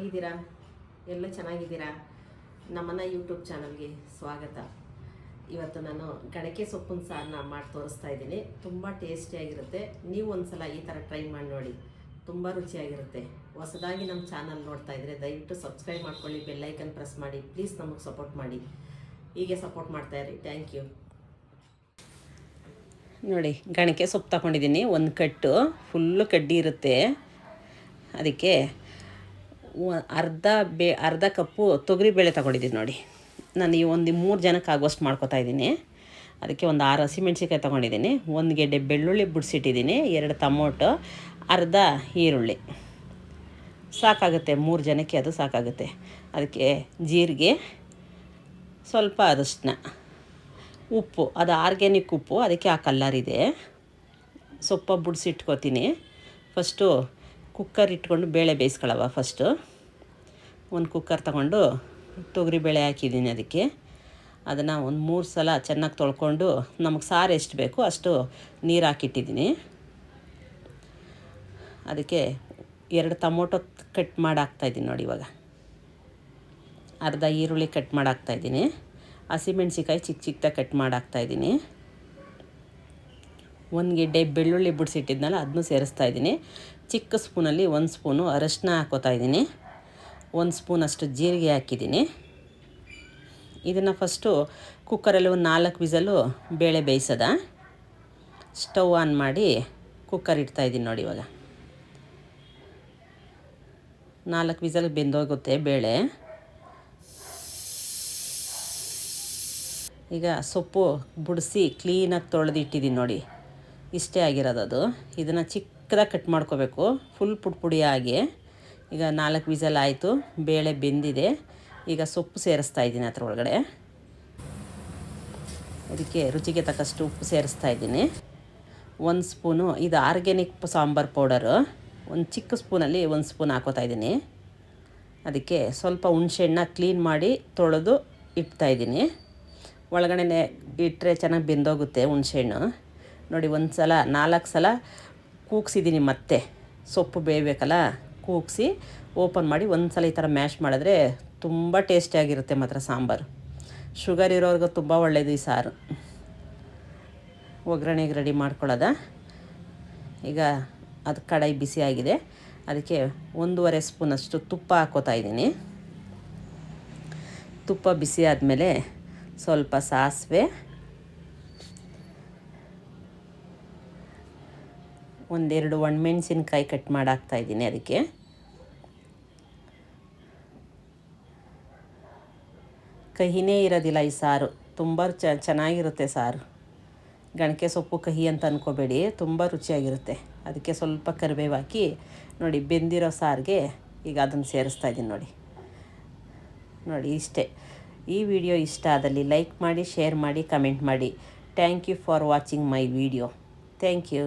ಹೇಗಿದ್ದೀರಾ? ಎಲ್ಲ ಚೆನ್ನಾಗಿದ್ದೀರಾ? ನಮ್ಮನ್ನ ಯೂಟ್ಯೂಬ್ ಚಾನಲ್ಗೆ ಸ್ವಾಗತ. ಇವತ್ತು ನಾನು ಗಣಕೆ ಸೊಪ್ಪಿನ ಸಾರನ್ನ ಮಾಡಿ ತೋರಿಸ್ತಾ ಇದ್ದೀನಿ. ತುಂಬ ಟೇಸ್ಟಿಯಾಗಿರುತ್ತೆ. ನೀವು ಒಂದ್ಸಲ ಈ ಥರ ಟ್ರೈ ಮಾಡಿ ನೋಡಿ, ತುಂಬ ರುಚಿಯಾಗಿರುತ್ತೆ. ಹೊಸದಾಗಿ ನಮ್ಮ ಚಾನಲ್ ನೋಡ್ತಾ ಇದ್ದರೆ ದಯವಿಟ್ಟು ಸಬ್ಸ್ಕ್ರೈಬ್ ಮಾಡ್ಕೊಳ್ಳಿ, ಬೆಲ್ಲೈಕನ್ ಪ್ರೆಸ್ ಮಾಡಿ. ಪ್ಲೀಸ್ ನಮಗೆ ಸಪೋರ್ಟ್ ಮಾಡಿ, ಹೀಗೆ ಸಪೋರ್ಟ್ ಮಾಡ್ತಾಯಿರಿ. Thank you. ನೋಡಿ, ಗಣಕೆ ಸೊಪ್ಪು ತಗೊಂಡಿದ್ದೀನಿ. ಒಂದು ಕಟ್ಟು ಫುಲ್ಲು ಕಡ್ಡಿ ಇರುತ್ತೆ. ಅದಕ್ಕೆ ಅರ್ಧ ಕಪ್ಪು ತೊಗರಿಬೇಳೆ ತಗೊಂಡಿದ್ದೀನಿ. ನೋಡಿ, ನಾನು ಈ ಒಂದು 3 ಜನಕ್ಕೆ ಆಗೋಷ್ಟು ಮಾಡ್ಕೊತಾ ಇದ್ದೀನಿ. ಅದಕ್ಕೆ ಒಂದು 6 ಹಸಿಮೆಣ್ಸಿಕಾಯಿ ತೊಗೊಂಡಿದ್ದೀನಿ, 1 ಗೆಡ್ಡೆ ಬೆಳ್ಳುಳ್ಳಿ ಬಿಡಿಸಿಟ್ಟಿದ್ದೀನಿ, 2 ಟೊಮೊಟೊ, ಅರ್ಧ ಈರುಳ್ಳಿ ಸಾಕಾಗುತ್ತೆ. 3 ಜನಕ್ಕೆ ಅದು ಸಾಕಾಗುತ್ತೆ. ಅದಕ್ಕೆ ಜೀರಿಗೆ, ಸ್ವಲ್ಪ ಅರಶಿನ, ಉಪ್ಪು, ಅದು ಆರ್ಗ್ಯಾನಿಕ್ ಉಪ್ಪು, ಅದಕ್ಕೆ ಆ ಕಲ್ಲರ್ ಇದೆ. ಸೊಪ್ಪು ಬಿಡಿಸಿಟ್ಕೋತೀನಿ. ಫಸ್ಟು ಕುಕ್ಕರ್ ಇಟ್ಕೊಂಡು ಬೇಳೆ ಬೇಯಿಸ್ಕೊಳ್ಳವ. ಫಸ್ಟು ಒಂದು ಕುಕ್ಕರ್ ತಗೊಂಡು ತೊಗರಿಬೇಳೆ ಹಾಕಿದ್ದೀನಿ. ಅದಕ್ಕೆ ಅದನ್ನು ಒಂದು 3 ಸಲ ಚೆನ್ನಾಗಿ ತೊಳ್ಕೊಂಡು ನಮಗೆ ಸಾರು ಎಷ್ಟು ಬೇಕೋ ಅಷ್ಟು ನೀರು ಹಾಕಿಟ್ಟಿದ್ದೀನಿ. ಅದಕ್ಕೆ 2 ಟೊಮೊಟೊ ಕಟ್ ಮಾಡಿ ಹಾಕ್ತಾಯಿದ್ದೀನಿ. ನೋಡಿ, ಇವಾಗ ಅರ್ಧ ಈರುಳ್ಳಿ ಕಟ್ ಮಾಡಿ ಹಾಕ್ತಾಯಿದ್ದೀನಿ. ಹಸಿಮೆಣ್ಸಿಕಾಯಿ ಚಿಕ್ಕ ಚಿಕ್ಕದಾಗಿ ಕಟ್ ಮಾಡಿ ಹಾಕ್ತಾಯಿದ್ದೀನಿ. 1 ಗೆಡ್ಡೆ ಬೆಳ್ಳುಳ್ಳಿ ಬಿಡಿಸಿಟ್ಟಿದ್ನಲ್ಲ ಅದನ್ನು ಸೇರಿಸ್ತಾ ಇದ್ದೀನಿ. ಚಿಕ್ಕ ಸ್ಪೂನಲ್ಲಿ 1 ಸ್ಪೂನು ಅರಶಿನ ಹಾಕೋತಾ ಇದ್ದೀನಿ. 1 ಸ್ಪೂನಷ್ಟು ಜೀರಿಗೆ ಹಾಕಿದ್ದೀನಿ. ಇದನ್ನು ಫಸ್ಟು ಕುಕ್ಕರಲ್ಲಿ ಒಂದು 4 ವಿಸಲು ಬೇಳೆ ಬೇಯಿಸೋದ. ಸ್ಟವ್ ಆನ್ ಮಾಡಿ ಕುಕ್ಕರ್ ಇಡ್ತಾಯಿದ್ದೀನಿ. ನೋಡಿ, ಇವಾಗ 4 ವಿಸಲ್ ಬೆಂದೋಗುತ್ತೆ ಬೇಳೆ. ಈಗ ಸೊಪ್ಪು ಬಿಡಿಸಿ ಕ್ಲೀನಾಗಿ ತೊಳೆದಿಟ್ಟಿದ್ದೀನಿ. ನೋಡಿ, ಇಷ್ಟೇ ಆಗಿರೋದು ಅದು. ಇದನ್ನು ಚಿಕ್ಕದಾಗಿ ಕಟ್ ಮಾಡ್ಕೋಬೇಕು, ಫುಲ್ ಪುಡಿಯಾಗಿ. ಈಗ 4 ವಿಸಲ್ ಆಯಿತು, ಬೇಳೆ ಬೆಂದಿದೆ. ಈಗ ಸೊಪ್ಪು ಸೇರಿಸ್ತಾ ಇದ್ದೀನಿ ಅದರೊಳಗಡೆ. ಅದಕ್ಕೆ ರುಚಿಗೆ ತಕ್ಕಷ್ಟು ಉಪ್ಪು ಸೇರಿಸ್ತಾ ಇದ್ದೀನಿ. 1 ಸ್ಪೂನು ಇದು ಆರ್ಗ್ಯಾನಿಕ್ ಸಾಂಬಾರು ಪೌಡರು, ಒಂದು ಚಿಕ್ಕ ಸ್ಪೂನಲ್ಲಿ 1 ಸ್ಪೂನ್ ಹಾಕೋತಾ ಇದ್ದೀನಿ. ಅದಕ್ಕೆ ಸ್ವಲ್ಪ ಹುಣಸೆಹಣ್ಣ ಕ್ಲೀನ್ ಮಾಡಿ ತೊಳೆದು ಇಡ್ತಾಯಿದ್ದೀನಿ. ಒಳಗಡೆ ಇಟ್ಟರೆ ಚೆನ್ನಾಗಿ ಬೆಂದೋಗುತ್ತೆ ಹುಣಸೆಹಣ್ಣು. ನೋಡಿ, 4 ಸಲ ಕೂಗ್ಸಿದ್ದೀನಿ. ಮತ್ತೆ ಸೊಪ್ಪು ಬೇಯಬೇಕಲ್ಲ, ಕೂಗಿಸಿ ಓಪನ್ ಮಾಡಿ 1 ಸಲ ಈ ಥರ ಮ್ಯಾಶ್ ಮಾಡಿದ್ರೆ ತುಂಬ ಟೇಸ್ಟಿಯಾಗಿರುತ್ತೆ ಮಾತ್ರ ಸಾಂಬಾರು. ಶುಗರ್ ಇರೋರ್ಗೂ ತುಂಬ ಒಳ್ಳೆಯದು ಈ ಸಾರು. ಒಗ್ಗರಣೆಗೆ ರೆಡಿ ಮಾಡ್ಕೊಳ್ಳೋದ. ಈಗ ಅದು ಕಡಾಯಿ ಬಿಸಿ ಆಗಿದೆ. ಅದಕ್ಕೆ 1.5 ಸ್ಪೂನಷ್ಟು ತುಪ್ಪ ಹಾಕೋತಾ ಇದ್ದೀನಿ. ತುಪ್ಪ ಬಿಸಿ ಆದಮೇಲೆ ಸ್ವಲ್ಪ ಸಾಸಿವೆ, 1-2 ಒಣಮೆಣಸಿನ್ಕಾಯಿ ಕಟ್ ಮಾಡಿ ಹಾಕ್ತಾಯಿದ್ದೀನಿ. ಅದಕ್ಕೆ ಕಹಿನೇ ಇರೋದಿಲ್ಲ ಈ ಸಾರು, ತುಂಬ ಚೆನ್ನಾಗಿರುತ್ತೆ ಸಾರು. ಗಣಕೆ ಸೊಪ್ಪು ಕಹಿ ಅಂತ ಅಂದ್ಕೋಬೇಡಿ, ತುಂಬ ರುಚಿಯಾಗಿರುತ್ತೆ. ಅದಕ್ಕೆ ಸ್ವಲ್ಪ ಕರಿಬೇವು ಹಾಕಿ ನೋಡಿ, ಬೆಂದಿರೋ ಸಾರಿಗೆ ಈಗ ಅದನ್ನು ಸೇರಿಸ್ತಾ ಇದ್ದೀನಿ. ನೋಡಿ ಇಷ್ಟೇ. ಈ ವಿಡಿಯೋ ಇಷ್ಟ ಆದಲ್ಲಿ ಲೈಕ್ ಮಾಡಿ, ಶೇರ್ ಮಾಡಿ, ಕಮೆಂಟ್ ಮಾಡಿ. Thank you for watching my video. Thank you.